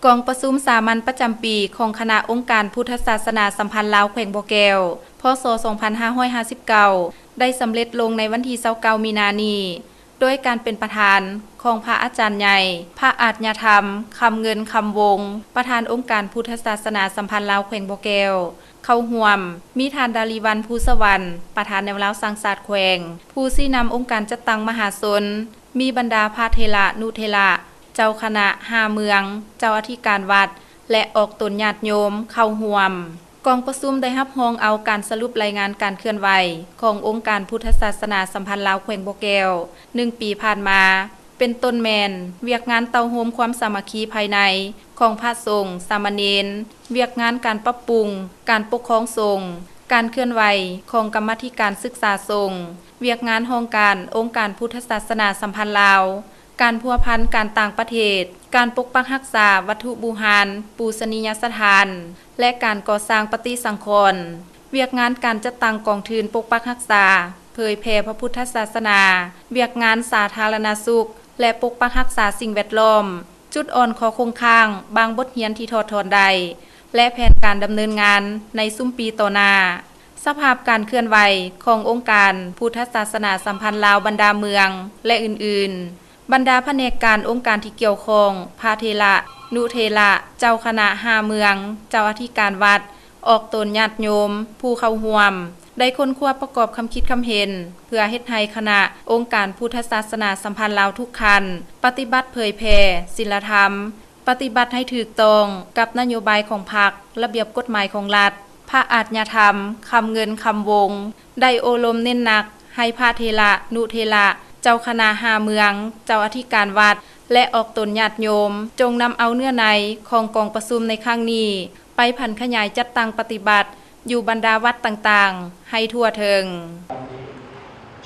กองประชุมสามัญประจำปีของคณะองค์การพุทธศาสนาสัมพันธ์ลาวแขวงบ่อแก้วพ.ศ. 2559ได้สำเร็จลงในวันที่29มีนาคมนี้โดยการเป็นประธานของพระอาจารย์ใหญ่พระอาจญธรรมคำเงินคำวงประธานองค์การพุทธศาสนาสัมพันธ์ลาวแขวงบ่อแก้วเข้าร่วมมีท่านดาลีวันภูสวรรณประธานแนวลาวสังสาสแขวงผู้ชี้นำองค์การจัดตั้งมหาชนมีบรรดาพระเถระนุเถระเจ้าคณะ5เมืองเจ้าอธิการวัดและออกตนญาติโยมเข้าร่วมกองประชุมได้รับรองเอาการสรุปรายงานการเคลื่อนไหวขององค์การพุทธศาสนาสัมพันธ์ลาวแขวงบ่อแก้ว1ปีผ่านมาเป็นต้นแมนเวียกงานเตาโฮมความสามัคคีภายในของพระสงฆ์สามเณรเวียกงานการปรับปรุงการปกครองสงฆ์การเคลื่อนไหวของกรรมาธิการศึกษาสงฆ์เวียกงานห้องการองค์การพุทธศาสนาสัมพันธ์ลาวการพัวพันการต่างประเทศการปกปักรักษาวัตถุบูชาปูชนียสถานและการก่อสร้างปฏิสังขรณ์เวียกงานการจัดตั้งกองทุนปกปักรักษาเผยแผ่พระพุทธศาสนาเวียกงานสาธารณสุขและปกปักรักษาสิ่งแวดล้อมจุดอ่อนข้อคงค้างบางบทเรียนที่ถอดถอนได้และแผนการดำเนินงานในซุ้มปีต่อหน้าสภาพการเคลื่อนไหวขององค์การพุทธศาสนาสัมพันธ์ลาวบรรดาเมืองและอื่นๆบรรดาแผนกการองค์การที่เกี่ยวข้องพระเถระนุเถระเจ้าคณะ5เมืองเจ้าอธิการวัดออกตนญาติโยมผู้เข้าร่วมได้ค้นคว้าประกอบคำคิดคำเห็นเพื่อเฮ็ดให้คณะองค์การพุทธศาสนาสัมพันธ์ลาวทุกคันปฏิบัติเผยแผ่ศีลธรรมปฏิบัติให้ถูกต้องกับนโยบายของพรรคระเบียบกฎหมายของรัฐพระอาจญธรรมคำเงินคำวงได้โอลมเน้นหนักให้พระเถระนุเถระเจ้าคณะ5เมืองเจ้าอธิการวัดและออกตนญาติโยมจงนำเอาเนื้อในของกองประชุมในครั้งนี้ไปผันขยายจัดตั้งปฏิบัติอยู่บรรดาวัดต่างๆให้ทั่วถึง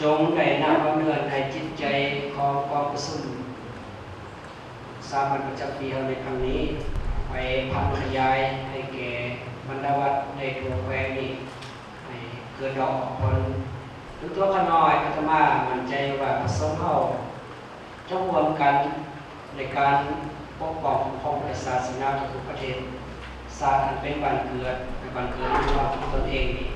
จงได้นำเอาเนื้อในจิตใจของกองประชุมสามัญประจำปีในครั้งนี้ไปผันขยายให้แก่บรรดาวัดในทั่วแคว้นนี้ให้เกิดดอกผลทุกตัวขน้อยอาตมามั่นใจว่าพระสงฆ์เฮาจะร่วมกันในการปกป้องของศาสนาทุกประเทศศาสตร์อันเป็นบ้านเกิดในบ้านเกิดของตนเองนี่